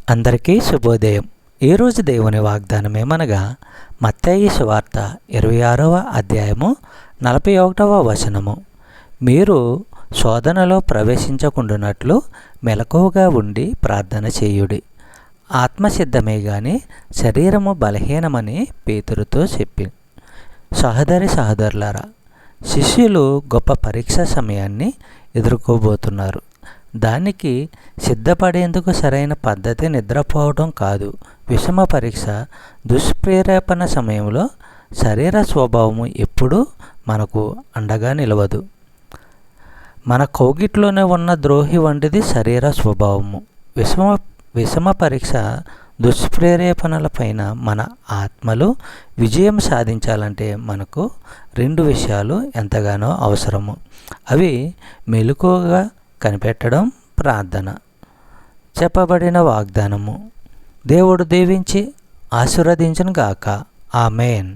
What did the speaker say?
అందరికీ శుభోదయం. ఈరోజు దేవుని వాగ్దానం ఏమనగా మత్తయి సువార్త 26వ అధ్యాయము 41వ వచనము. మీరు శోధనలో ప్రవేశించకుండానట్లు మెలకువగా ఉండి ప్రార్థన చేయుడి. ఆత్మసిద్ధమే గాని శరీరము బలహీనమని పేతురుతో చెప్పి. సహోదరులారా, శిష్యులు గొప్ప పరీక్ష సమయాన్ని ఎదుర్కోబోతున్నారు. దానికి సిద్ధపడేందుకు సరైన పద్ధతి నిద్రపోవడం కాదు. విషమ పరీక్ష, దుష్ప్రేరేపణ సమయంలో శరీర స్వభావము ఎప్పుడూ మనకు అండగా నిలవదు. మన కౌగిట్లోనే ఉన్న ద్రోహి వంటిది శరీర స్వభావము. విషమ పరీక్ష, దుష్ప్రేరేపణలపైన మన ఆత్మలు విజయం సాధించాలంటే మనకు 2 విషయాలు ఎంతగానో అవసరము. అవి మెలకువగా కనిపెట్టడం, ప్రార్థన. చెప్పబడిన వాగ్దానము దేవుడు దీవించి ఆశీర్వదించును గాక. ఆమేన్.